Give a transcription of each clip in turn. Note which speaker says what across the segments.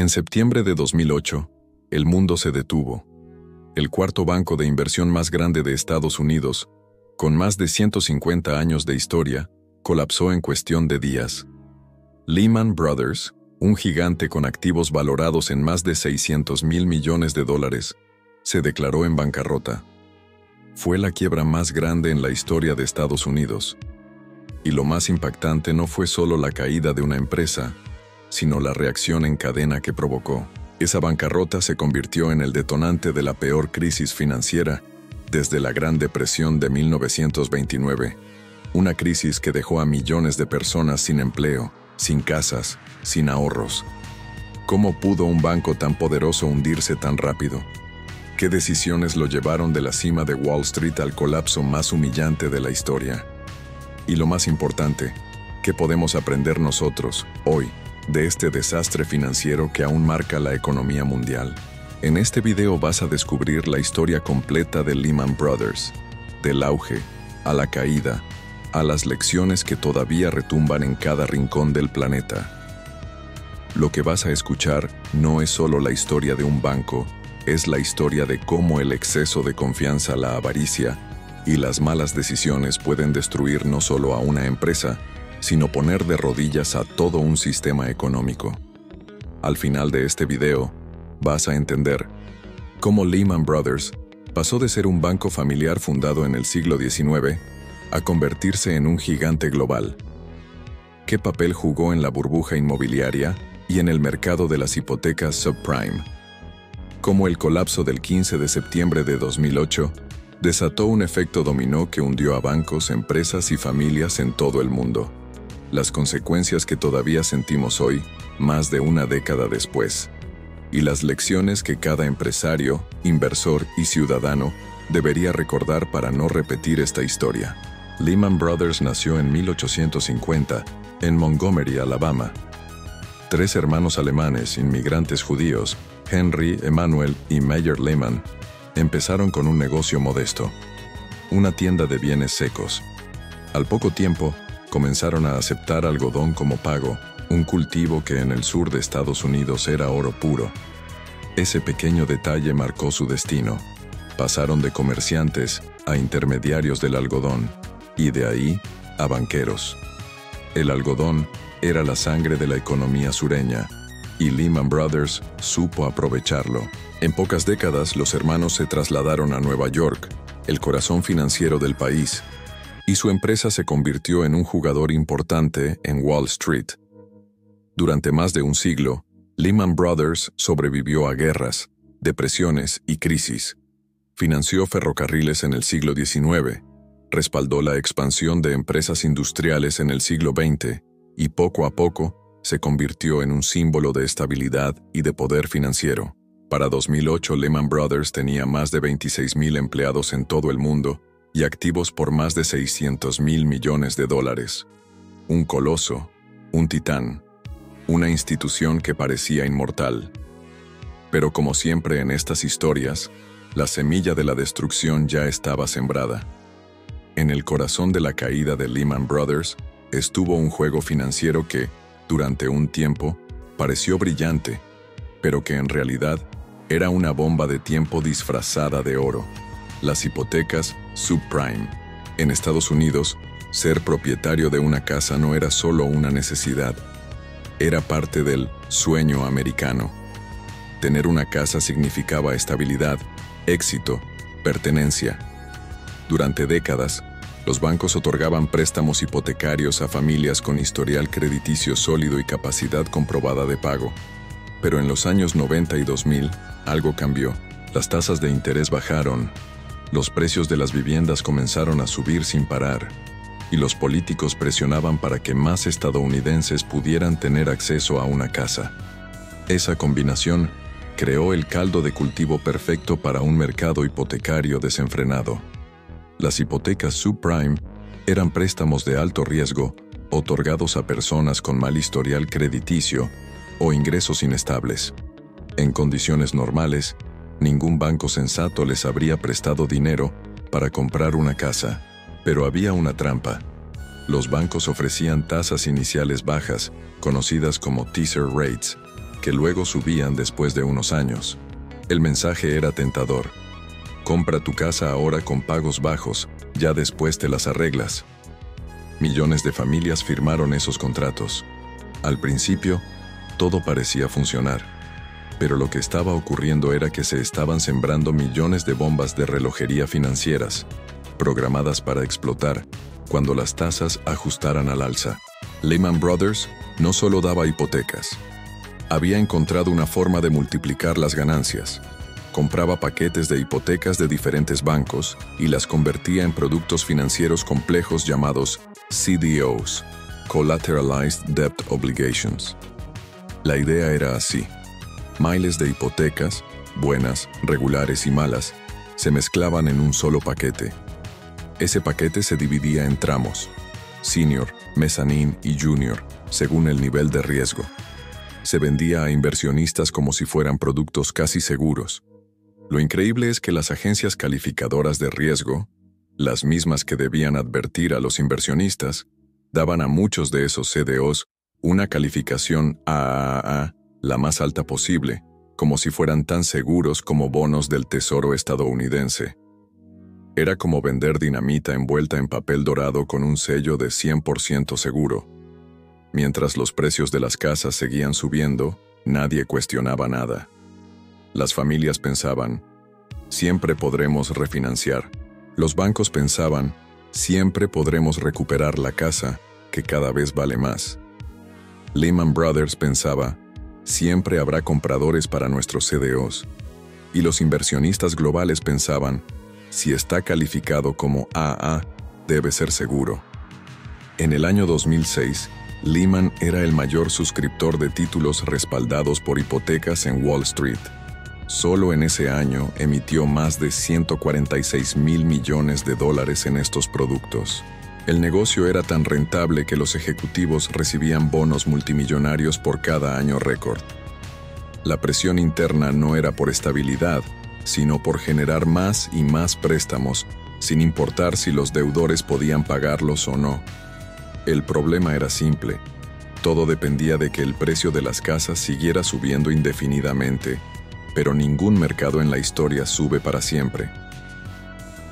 Speaker 1: En septiembre de 2008, el mundo se detuvo. El cuarto banco de inversión más grande de Estados Unidos, con más de 150 años de historia, colapsó en cuestión de días. Lehman Brothers, un gigante con activos valorados en más de $600.000 millones, se declaró en bancarrota. Fue la quiebra más grande en la historia de Estados Unidos. Y lo más impactante no fue solo la caída de una empresa, sino la reacción en cadena que provocó. Esa bancarrota se convirtió en el detonante de la peor crisis financiera desde la Gran Depresión de 1929, una crisis que dejó a millones de personas sin empleo, sin casas, sin ahorros. ¿Cómo pudo un banco tan poderoso hundirse tan rápido? ¿Qué decisiones lo llevaron de la cima de Wall Street al colapso más humillante de la historia? Y lo más importante, ¿qué podemos aprender nosotros, hoy, de este desastre financiero que aún marca la economía mundial? En este video vas a descubrir la historia completa de Lehman Brothers, del auge, a la caída, a las lecciones que todavía retumban en cada rincón del planeta. Lo que vas a escuchar no es solo la historia de un banco, es la historia de cómo el exceso de confianza, la avaricia y las malas decisiones pueden destruir no solo a una empresa, sino poner de rodillas a todo un sistema económico. Al final de este video, vas a entender cómo Lehman Brothers pasó de ser un banco familiar fundado en el siglo XIX a convertirse en un gigante global. ¿Qué papel jugó en la burbuja inmobiliaria y en el mercado de las hipotecas subprime? Cómo el colapso del 15 de septiembre de 2008 desató un efecto dominó que hundió a bancos, empresas y familias en todo el mundo. Las consecuencias que todavía sentimos hoy, más de una década después. Y las lecciones que cada empresario, inversor y ciudadano debería recordar para no repetir esta historia. Lehman Brothers nació en 1850, en Montgomery, Alabama. 3 hermanos alemanes, inmigrantes judíos, Henry, Emanuel y Meyer Lehman, empezaron con un negocio modesto, una tienda de bienes secos. Al poco tiempo, comenzaron a aceptar algodón como pago, un cultivo que en el sur de Estados Unidos era oro puro. Ese pequeño detalle marcó su destino. Pasaron de comerciantes a intermediarios del algodón, y de ahí a banqueros. El algodón era la sangre de la economía sureña, y Lehman Brothers supo aprovecharlo. En pocas décadas, los hermanos se trasladaron a Nueva York, el corazón financiero del país, y su empresa se convirtió en un jugador importante en Wall Street. Durante más de un siglo, Lehman Brothers sobrevivió a guerras, depresiones y crisis. Financió ferrocarriles en el siglo XIX, respaldó la expansión de empresas industriales en el siglo XX y poco a poco se convirtió en un símbolo de estabilidad y de poder financiero. Para 2008, Lehman Brothers tenía más de 26.000 empleados en todo el mundo y activos por más de $600.000 millones. Un coloso, un titán, una institución que parecía inmortal. Pero como siempre en estas historias, la semilla de la destrucción ya estaba sembrada. En el corazón de la caída de Lehman Brothers estuvo un juego financiero que, durante un tiempo, pareció brillante, pero que en realidad era una bomba de tiempo disfrazada de oro. Las hipotecas subprime. En Estados Unidos, ser propietario de una casa no era solo una necesidad, era parte del sueño americano. Tener una casa significaba estabilidad, éxito, pertenencia. Durante décadas, los bancos otorgaban préstamos hipotecarios a familias con historial crediticio sólido y capacidad comprobada de pago. Pero en los años 90 y 2000, algo cambió. Las tasas de interés bajaron, los precios de las viviendas comenzaron a subir sin parar, y los políticos presionaban para que más estadounidenses pudieran tener acceso a una casa. Esa combinación creó el caldo de cultivo perfecto para un mercado hipotecario desenfrenado. Las hipotecas subprime eran préstamos de alto riesgo otorgados a personas con mal historial crediticio o ingresos inestables. En condiciones normales, ningún banco sensato les habría prestado dinero para comprar una casa, pero había una trampa. Los bancos ofrecían tasas iniciales bajas, conocidas como teaser rates, que luego subían después de unos años. El mensaje era tentador. Compra tu casa ahora con pagos bajos, ya después te las arreglas. Millones de familias firmaron esos contratos. Al principio, todo parecía funcionar. Pero lo que estaba ocurriendo era que se estaban sembrando millones de bombas de relojería financieras, programadas para explotar cuando las tasas ajustaran al alza. Lehman Brothers no solo daba hipotecas. Había encontrado una forma de multiplicar las ganancias. Compraba paquetes de hipotecas de diferentes bancos y las convertía en productos financieros complejos llamados CDOs, Collateralized Debt Obligations. La idea era así. Miles de hipotecas, buenas, regulares y malas, se mezclaban en un solo paquete. Ese paquete se dividía en tramos, senior, mezzanine y junior, según el nivel de riesgo. Se vendía a inversionistas como si fueran productos casi seguros. Lo increíble es que las agencias calificadoras de riesgo, las mismas que debían advertir a los inversionistas, daban a muchos de esos CDOs una calificación AAA, la más alta posible, como si fueran tan seguros como bonos del Tesoro estadounidense. Era como vender dinamita envuelta en papel dorado con un sello de 100% seguro. Mientras los precios de las casas seguían subiendo, nadie cuestionaba nada. Las familias pensaban, siempre podremos refinanciar. Los bancos pensaban, siempre podremos recuperar la casa, que cada vez vale más. Lehman Brothers pensaba, siempre habrá compradores para nuestros CDOs. Y los inversionistas globales pensaban, si está calificado como AA, debe ser seguro. En el año 2006, Lehman era el mayor suscriptor de títulos respaldados por hipotecas en Wall Street. Solo en ese año emitió más de $146 mil millones en estos productos. El negocio era tan rentable que los ejecutivos recibían bonos multimillonarios por cada año récord. La presión interna no era por estabilidad, sino por generar más y más préstamos, sin importar si los deudores podían pagarlos o no. El problema era simple. Todo dependía de que el precio de las casas siguiera subiendo indefinidamente, pero ningún mercado en la historia sube para siempre.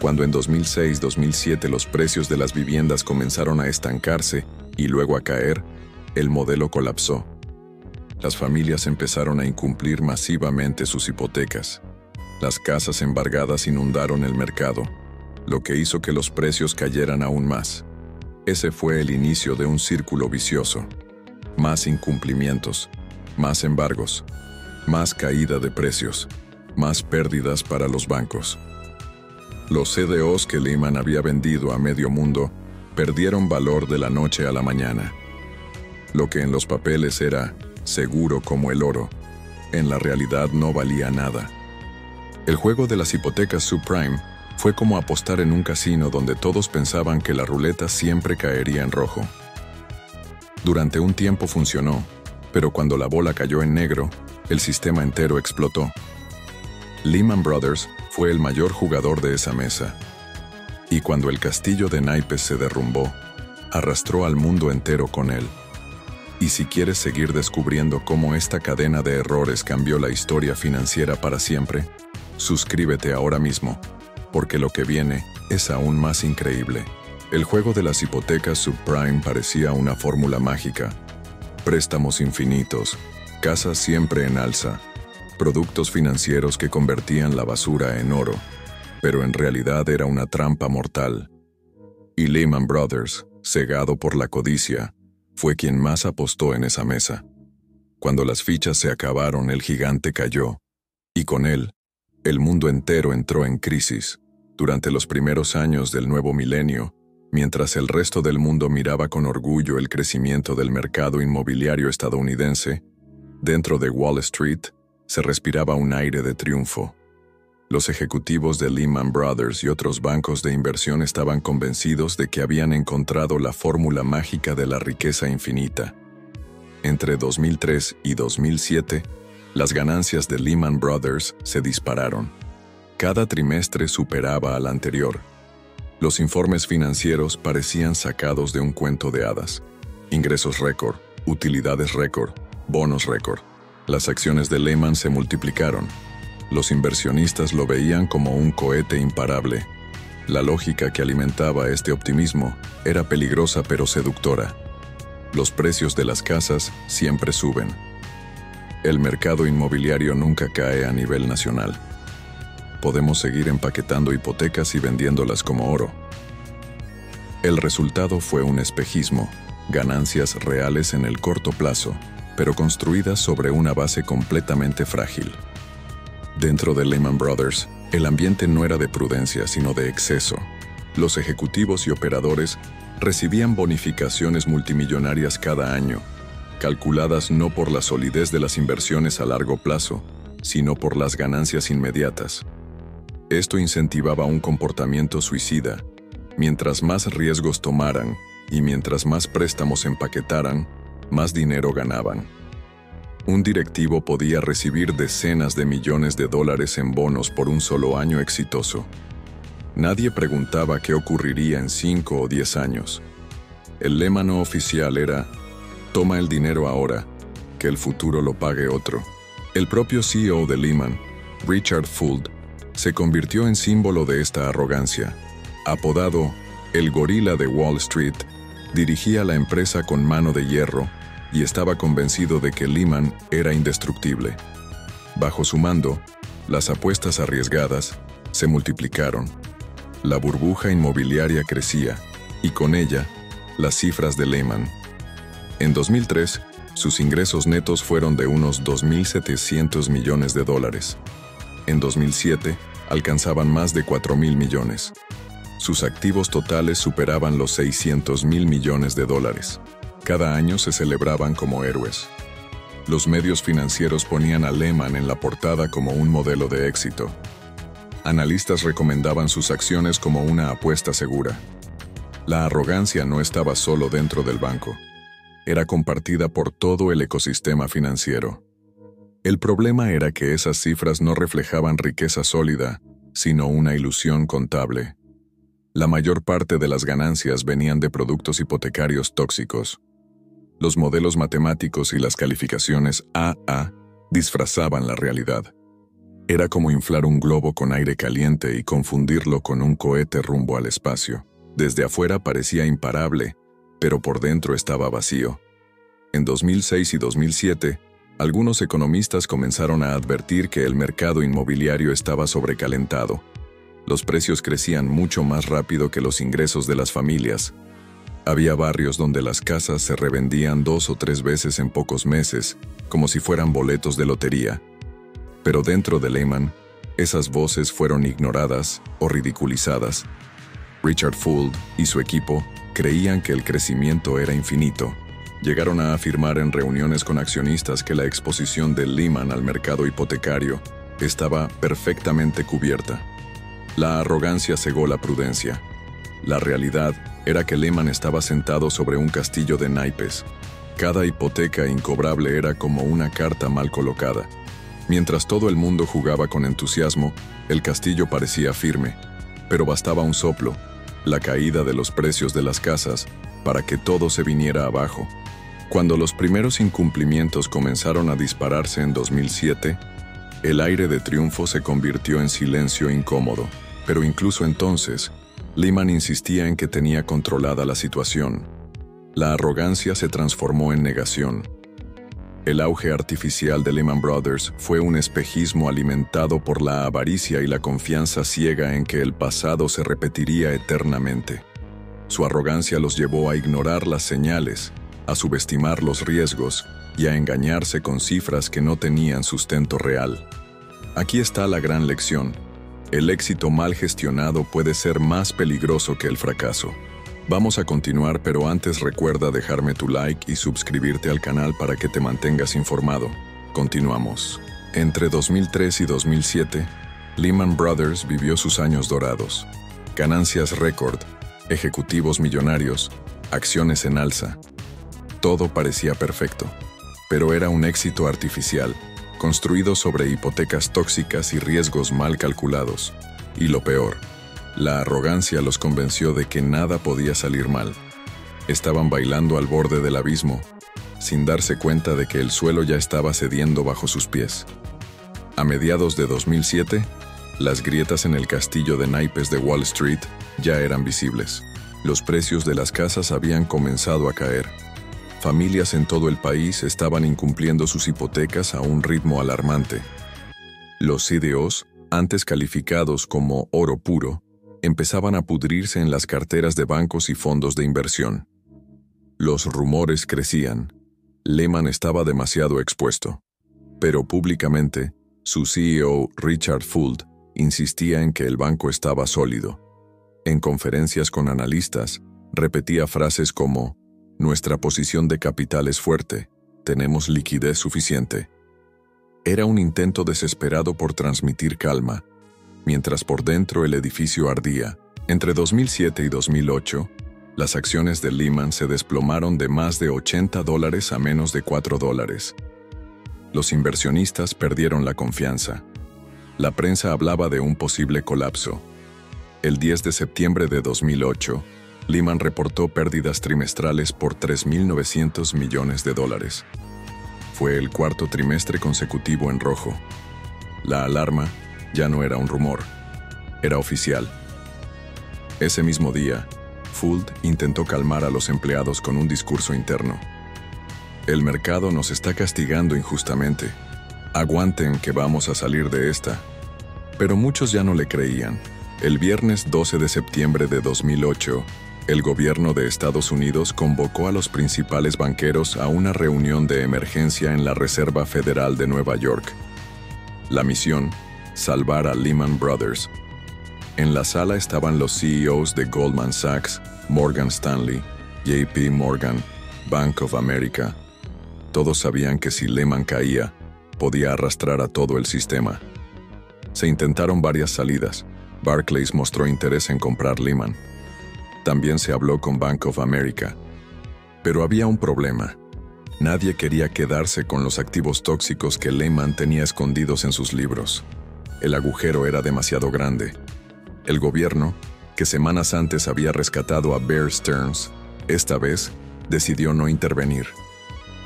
Speaker 1: Cuando en 2006-2007 los precios de las viviendas comenzaron a estancarse y luego a caer, el modelo colapsó. Las familias empezaron a incumplir masivamente sus hipotecas. Las casas embargadas inundaron el mercado, lo que hizo que los precios cayeran aún más. Ese fue el inicio de un círculo vicioso. Más incumplimientos, más embargos, más caída de precios, más pérdidas para los bancos. Los CDOs que Lehman había vendido a medio mundo perdieron valor de la noche a la mañana. Lo que en los papeles era seguro como el oro, en la realidad no valía nada. El juego de las hipotecas subprime fue como apostar en un casino donde todos pensaban que la ruleta siempre caería en rojo. Durante un tiempo funcionó, pero cuando la bola cayó en negro, el sistema entero explotó. Lehman Brothers fue el mayor jugador de esa mesa. Y cuando el castillo de naipes se derrumbó, arrastró al mundo entero con él. Y si quieres seguir descubriendo cómo esta cadena de errores cambió la historia financiera para siempre, suscríbete ahora mismo, porque lo que viene es aún más increíble. El juego de las hipotecas subprime parecía una fórmula mágica. Préstamos infinitos, casas siempre en alza, productos financieros que convertían la basura en oro, pero en realidad era una trampa mortal. Y Lehman Brothers, cegado por la codicia, fue quien más apostó en esa mesa. Cuando las fichas se acabaron, el gigante cayó, y con él, el mundo entero entró en crisis. Durante los primeros años del nuevo milenio, mientras el resto del mundo miraba con orgullo el crecimiento del mercado inmobiliario estadounidense, dentro de Wall Street se respiraba un aire de triunfo. Los ejecutivos de Lehman Brothers y otros bancos de inversión estaban convencidos de que habían encontrado la fórmula mágica de la riqueza infinita. Entre 2003 y 2007, las ganancias de Lehman Brothers se dispararon. Cada trimestre superaba al anterior. Los informes financieros parecían sacados de un cuento de hadas. Ingresos récord, utilidades récord, bonos récord. Las acciones de Lehman se multiplicaron. Los inversionistas lo veían como un cohete imparable. La lógica que alimentaba este optimismo era peligrosa pero seductora. Los precios de las casas siempre suben. El mercado inmobiliario nunca cae a nivel nacional. Podemos seguir empaquetando hipotecas y vendiéndolas como oro. El resultado fue un espejismo, ganancias reales en el corto plazo, pero construidas sobre una base completamente frágil. Dentro de Lehman Brothers, el ambiente no era de prudencia, sino de exceso. Los ejecutivos y operadores recibían bonificaciones multimillonarias cada año, calculadas no por la solidez de las inversiones a largo plazo, sino por las ganancias inmediatas. Esto incentivaba un comportamiento suicida. Mientras más riesgos tomaran y mientras más préstamos empaquetaran, más dinero ganaban. Un directivo podía recibir decenas de millones de dólares en bonos por un solo año exitoso. Nadie preguntaba qué ocurriría en 5 o 10 años. El lema no oficial era: toma el dinero ahora, que el futuro lo pague otro. El propio CEO de Lehman, Richard Fuld, se convirtió en símbolo de esta arrogancia. Apodado el gorila de Wall Street, dirigía la empresa con mano de hierro y estaba convencido de que Lehman era indestructible. Bajo su mando, las apuestas arriesgadas se multiplicaron. La burbuja inmobiliaria crecía y con ella, las cifras de Lehman. En 2003, sus ingresos netos fueron de unos 2.700 millones de dólares. En 2007, alcanzaban más de 4.000 millones. Sus activos totales superaban los 600.000 millones de dólares. Cada año se celebraban como héroes. Los medios financieros ponían a Lehman en la portada como un modelo de éxito. Analistas recomendaban sus acciones como una apuesta segura. La arrogancia no estaba solo dentro del banco. Era compartida por todo el ecosistema financiero. El problema era que esas cifras no reflejaban riqueza sólida, sino una ilusión contable. La mayor parte de las ganancias venían de productos hipotecarios tóxicos. Los modelos matemáticos y las calificaciones AA disfrazaban la realidad. Era como inflar un globo con aire caliente y confundirlo con un cohete rumbo al espacio. Desde afuera parecía imparable, pero por dentro estaba vacío. En 2006 y 2007, algunos economistas comenzaron a advertir que el mercado inmobiliario estaba sobrecalentado. Los precios crecían mucho más rápido que los ingresos de las familias. Había barrios donde las casas se revendían 2 o 3 veces en pocos meses, como si fueran boletos de lotería. Pero dentro de Lehman, esas voces fueron ignoradas o ridiculizadas. Richard Fuld y su equipo creían que el crecimiento era infinito. Llegaron a afirmar en reuniones con accionistas que la exposición de Lehman al mercado hipotecario estaba perfectamente cubierta. La arrogancia cegó la prudencia. La realidad era que Lehman estaba sentado sobre un castillo de naipes. Cada hipoteca incobrable era como una carta mal colocada. Mientras todo el mundo jugaba con entusiasmo, el castillo parecía firme, pero bastaba un soplo, la caída de los precios de las casas, para que todo se viniera abajo. Cuando los primeros incumplimientos comenzaron a dispararse en 2007, el aire de triunfo se convirtió en silencio incómodo. Pero incluso entonces, Lehman insistía en que tenía controlada la situación. La arrogancia se transformó en negación. El auge artificial de Lehman Brothers fue un espejismo alimentado por la avaricia y la confianza ciega en que el pasado se repetiría eternamente. Su arrogancia los llevó a ignorar las señales, a subestimar los riesgos y a engañarse con cifras que no tenían sustento real. Aquí está la gran lección. El éxito mal gestionado puede ser más peligroso que el fracaso. Vamos a continuar, pero antes recuerda dejarme tu like y suscribirte al canal para que te mantengas informado. Continuamos. Entre 2003 y 2007, Lehman Brothers vivió sus años dorados. Ganancias récord, ejecutivos millonarios, acciones en alza. Todo parecía perfecto, pero era un éxito artificial, construido sobre hipotecas tóxicas y riesgos mal calculados. Y lo peor, la arrogancia los convenció de que nada podía salir mal. Estaban bailando al borde del abismo, sin darse cuenta de que el suelo ya estaba cediendo bajo sus pies. A mediados de 2007, las grietas en el castillo de naipes de Wall Street ya eran visibles. Los precios de las casas habían comenzado a caer. Familias en todo el país estaban incumpliendo sus hipotecas a un ritmo alarmante. Los CDOs, antes calificados como oro puro, empezaban a pudrirse en las carteras de bancos y fondos de inversión. Los rumores crecían. Lehman estaba demasiado expuesto. Pero públicamente, su CEO, Richard Fuld, insistía en que el banco estaba sólido. En conferencias con analistas, repetía frases como: «Nuestra posición de capital es fuerte, tenemos liquidez suficiente». Era un intento desesperado por transmitir calma, mientras por dentro el edificio ardía. Entre 2007 y 2008, las acciones de Lehman se desplomaron de más de $80 a menos de $4. Los inversionistas perdieron la confianza. La prensa hablaba de un posible colapso. El 10 de septiembre de 2008, Lehman reportó pérdidas trimestrales por $3.900 millones. Fue el cuarto trimestre consecutivo en rojo. La alarma ya no era un rumor, era oficial. Ese mismo día, Fuld intentó calmar a los empleados con un discurso interno. «El mercado nos está castigando injustamente. Aguanten que vamos a salir de esta». Pero muchos ya no le creían. El viernes 12 de septiembre de 2008, el gobierno de Estados Unidos convocó a los principales banqueros a una reunión de emergencia en la Reserva Federal de Nueva York. La misión: salvar a Lehman Brothers. En la sala estaban los CEOs de Goldman Sachs, Morgan Stanley, JP Morgan, Bank of America. Todos sabían que si Lehman caía, podía arrastrar a todo el sistema. Se intentaron varias salidas. Barclays mostró interés en comprar Lehman. También se habló con Bank of America. Pero había un problema. Nadie quería quedarse con los activos tóxicos que Lehman tenía escondidos en sus libros. El agujero era demasiado grande. El gobierno, que semanas antes había rescatado a Bear Stearns, esta vez decidió no intervenir.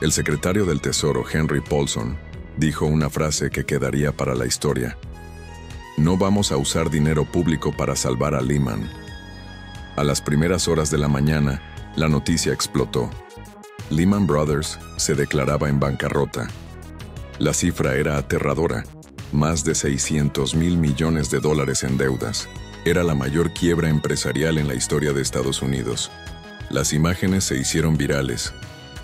Speaker 1: El secretario del Tesoro, Henry Paulson, dijo una frase que quedaría para la historia: «No vamos a usar dinero público para salvar a Lehman». A las primeras horas de la mañana, la noticia explotó. Lehman Brothers se declaraba en bancarrota. La cifra era aterradora: más de $600 mil millones en deudas. Era la mayor quiebra empresarial en la historia de Estados Unidos. Las imágenes se hicieron virales.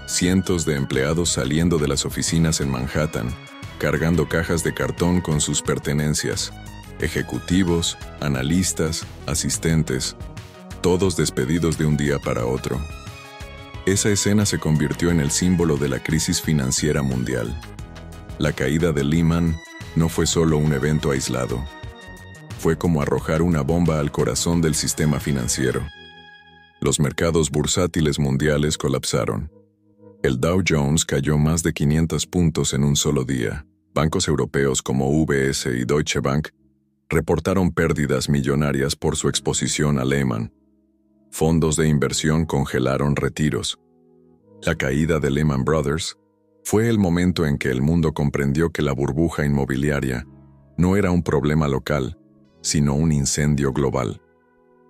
Speaker 1: Cientos de empleados saliendo de las oficinas en Manhattan, cargando cajas de cartón con sus pertenencias. Ejecutivos, analistas, asistentes, todos despedidos de un día para otro. Esa escena se convirtió en el símbolo de la crisis financiera mundial. La caída de Lehman no fue solo un evento aislado. Fue como arrojar una bomba al corazón del sistema financiero. Los mercados bursátiles mundiales colapsaron. El Dow Jones cayó más de 500 puntos en un solo día. Bancos europeos como UBS y Deutsche Bank reportaron pérdidas millonarias por su exposición a Lehman. Fondos de inversión congelaron retiros. La caída de Lehman Brothers fue el momento en que el mundo comprendió que la burbuja inmobiliaria no era un problema local, sino un incendio global.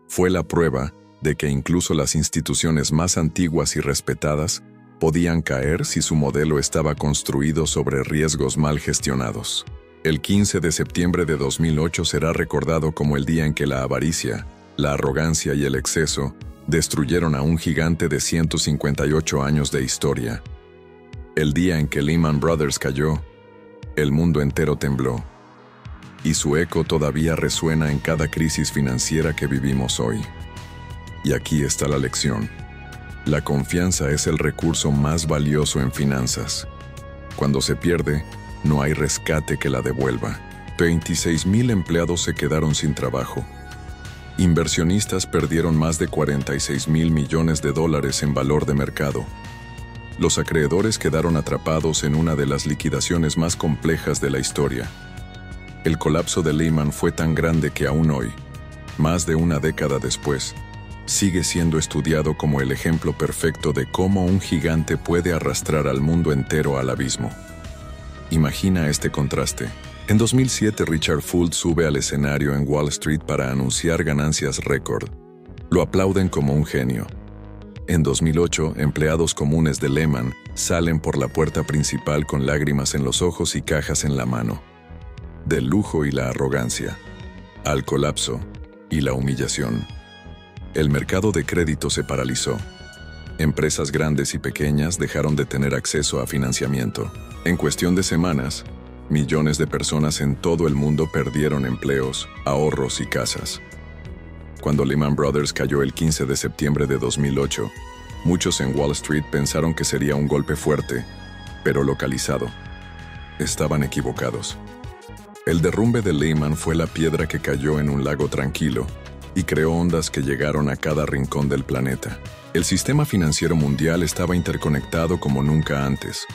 Speaker 1: Fue la prueba de que incluso las instituciones más antiguas y respetadas podían caer si su modelo estaba construido sobre riesgos mal gestionados. El 15 de septiembre de 2008 será recordado como el día en que la avaricia, la arrogancia y el exceso destruyeron a un gigante de 158 años de historia. El día en que Lehman Brothers cayó, el mundo entero tembló. Y su eco todavía resuena en cada crisis financiera que vivimos hoy. Y aquí está la lección. La confianza es el recurso más valioso en finanzas. Cuando se pierde, no hay rescate que la devuelva. 26,000 empleados se quedaron sin trabajo. Inversionistas perdieron más de $46,000 millones en valor de mercado. Los acreedores quedaron atrapados en una de las liquidaciones más complejas de la historia. El colapso de Lehman fue tan grande que aún hoy, más de una década después, sigue siendo estudiado como el ejemplo perfecto de cómo un gigante puede arrastrar al mundo entero al abismo. Imagina este contraste. En 2007, Richard Fuld sube al escenario en Wall Street para anunciar ganancias récord. Lo aplauden como un genio. En 2008, empleados comunes de Lehman salen por la puerta principal con lágrimas en los ojos y cajas en la mano. Del lujo y la arrogancia, al colapso y la humillación. El mercado de crédito se paralizó. Empresas grandes y pequeñas dejaron de tener acceso a financiamiento. En cuestión de semanas, millones de personas en todo el mundo perdieron empleos, ahorros y casas. Cuando Lehman Brothers cayó el 15 de septiembre de 2008, muchos en Wall Street pensaron que sería un golpe fuerte, pero localizado. Estaban equivocados. El derrumbe de Lehman fue la piedra que cayó en un lago tranquilo y creó ondas que llegaron a cada rincón del planeta. El sistema financiero mundial estaba interconectado como nunca antes.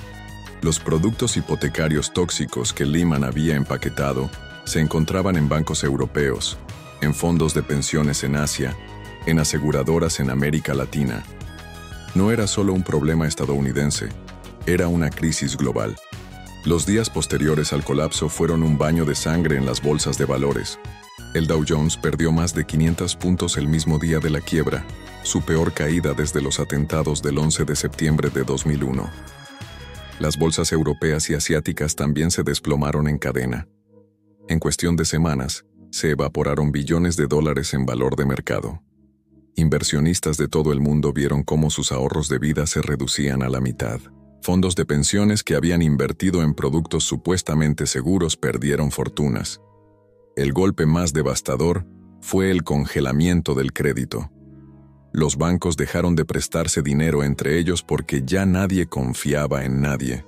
Speaker 1: Los productos hipotecarios tóxicos que Lehman había empaquetado se encontraban en bancos europeos, en fondos de pensiones en Asia, en aseguradoras en América Latina. No era solo un problema estadounidense, era una crisis global. Los días posteriores al colapso fueron un baño de sangre en las bolsas de valores. El Dow Jones perdió más de 500 puntos el mismo día de la quiebra, su peor caída desde los atentados del 11 de septiembre de 2001. Las bolsas europeas y asiáticas también se desplomaron en cadena. En cuestión de semanas, se evaporaron billones de dólares en valor de mercado. Inversionistas de todo el mundo vieron cómo sus ahorros de vida se reducían a la mitad. Fondos de pensiones que habían invertido en productos supuestamente seguros perdieron fortunas. El golpe más devastador fue el congelamiento del crédito. Los bancos dejaron de prestarse dinero entre ellos porque ya nadie confiaba en nadie.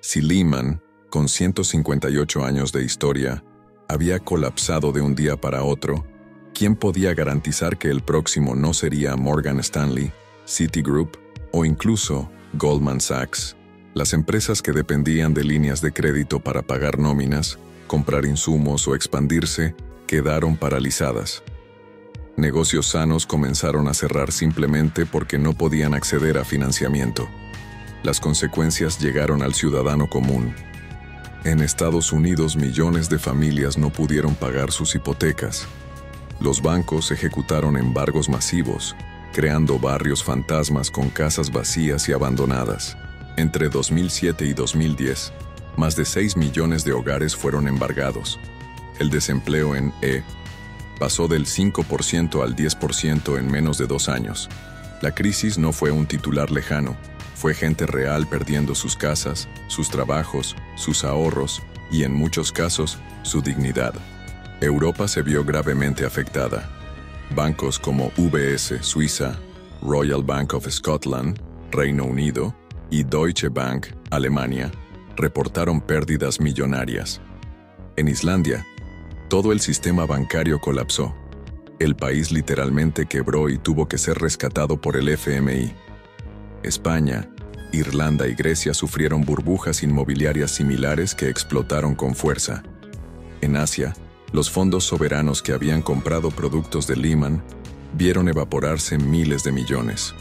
Speaker 1: Si Lehman, con 158 años de historia, había colapsado de un día para otro, ¿quién podía garantizar que el próximo no sería Morgan Stanley, Citigroup o incluso Goldman Sachs? Las empresas que dependían de líneas de crédito para pagar nóminas, comprar insumos o expandirse, quedaron paralizadas. Negocios sanos comenzaron a cerrar simplemente porque no podían acceder a financiamiento. Las consecuencias llegaron al ciudadano común. En Estados Unidos, millones de familias no pudieron pagar sus hipotecas. Los bancos ejecutaron embargos masivos, creando barrios fantasmas con casas vacías y abandonadas. Entre 2007 y 2010, más de 6 millones de hogares fueron embargados. El desempleo en pasó del 5% al 10% en menos de 2 años. La crisis no fue un titular lejano, fue gente real perdiendo sus casas, sus trabajos, sus ahorros y, en muchos casos, su dignidad. Europa se vio gravemente afectada. Bancos como UBS, Suiza, Royal Bank of Scotland, Reino Unido, y Deutsche Bank, Alemania, reportaron pérdidas millonarias. En Islandia, todo el sistema bancario colapsó. El país literalmente quebró y tuvo que ser rescatado por el FMI. España, Irlanda y Grecia sufrieron burbujas inmobiliarias similares que explotaron con fuerza. En Asia, los fondos soberanos que habían comprado productos de Lehman vieron evaporarse miles de millones.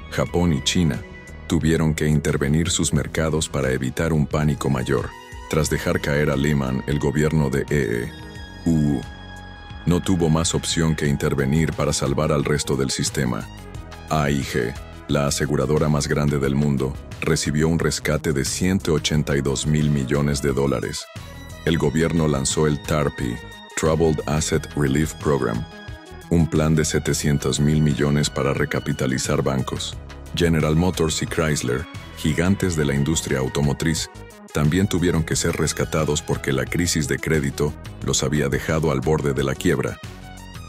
Speaker 1: Japón y China tuvieron que intervenir sus mercados para evitar un pánico mayor. Tras dejar caer a Lehman, el gobierno de no tuvo más opción que intervenir para salvar al resto del sistema. AIG, la aseguradora más grande del mundo, recibió un rescate de $182 mil millones. El gobierno lanzó el TARP, Troubled Asset Relief Program, un plan de $700 mil millones para recapitalizar bancos. General Motors y Chrysler, gigantes de la industria automotriz, también tuvieron que ser rescatados porque la crisis de crédito los había dejado al borde de la quiebra.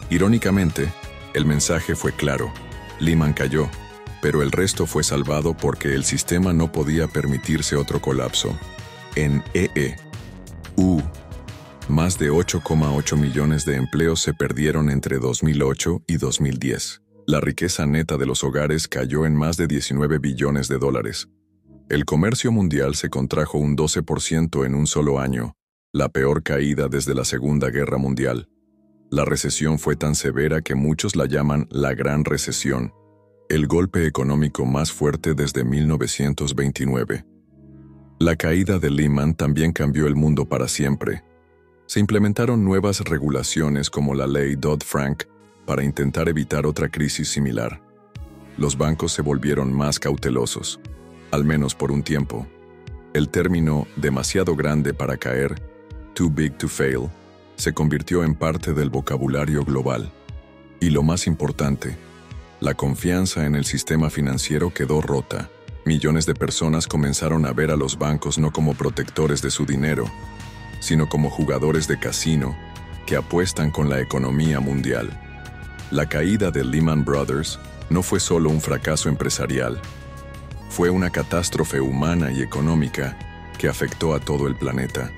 Speaker 1: Irónicamente, el mensaje fue claro: Lehman cayó, pero el resto fue salvado porque el sistema no podía permitirse otro colapso. En más de 8,8 millones de empleos se perdieron entre 2008 y 2010. La riqueza neta de los hogares cayó en más de $19 billones. El comercio mundial se contrajo un 12% en un solo año, la peor caída desde la Segunda Guerra Mundial. La recesión fue tan severa que muchos la llaman la Gran Recesión, el golpe económico más fuerte desde 1929. La caída de Lehman también cambió el mundo para siempre. Se implementaron nuevas regulaciones como la ley Dodd-Frank para intentar evitar otra crisis similar. Los bancos se volvieron más cautelosos, al menos por un tiempo. El término demasiado grande para caer, too big to fail, se convirtió en parte del vocabulario global. Y lo más importante, la confianza en el sistema financiero quedó rota. Millones de personas comenzaron a ver a los bancos no como protectores de su dinero, sino como jugadores de casino que apuestan con la economía mundial. La caída de Lehman Brothers no fue solo un fracaso empresarial, fue una catástrofe humana y económica que afectó a todo el planeta.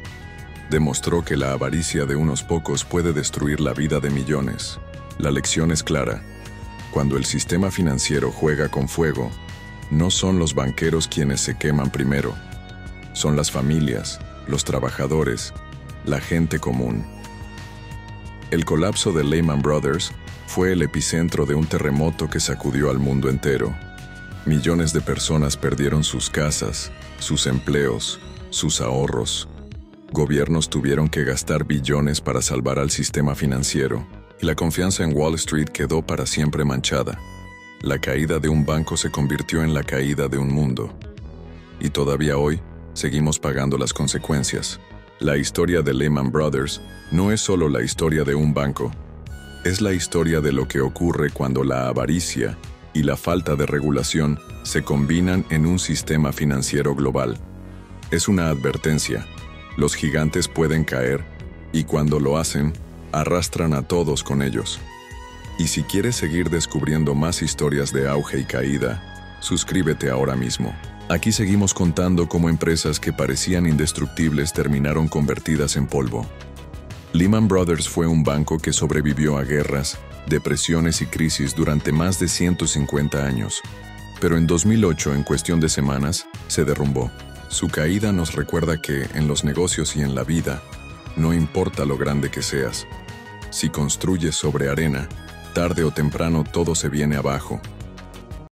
Speaker 1: Demostró que la avaricia de unos pocos puede destruir la vida de millones. La lección es clara. Cuando el sistema financiero juega con fuego, no son los banqueros quienes se queman primero. Son las familias, los trabajadores, la gente común. El colapso de Lehman Brothers fue el epicentro de un terremoto que sacudió al mundo entero. Millones de personas perdieron sus casas, sus empleos, sus ahorros. Gobiernos tuvieron que gastar billones para salvar al sistema financiero, y la confianza en Wall Street quedó para siempre manchada. La caída de un banco se convirtió en la caída de un mundo. Y todavía hoy, seguimos pagando las consecuencias. La historia de Lehman Brothers no es solo la historia de un banco, es la historia de lo que ocurre cuando la avaricia y la falta de regulación se combinan en un sistema financiero global. Es una advertencia. Los gigantes pueden caer, y cuando lo hacen, arrastran a todos con ellos. Y si quieres seguir descubriendo más historias de auge y caída, suscríbete ahora mismo. Aquí seguimos contando cómo empresas que parecían indestructibles terminaron convertidas en polvo. Lehman Brothers fue un banco que sobrevivió a guerras, depresiones y crisis durante más de 150 años. Pero en 2008, en cuestión de semanas, se derrumbó. Su caída nos recuerda que, en los negocios y en la vida, no importa lo grande que seas. Si construyes sobre arena, tarde o temprano todo se viene abajo.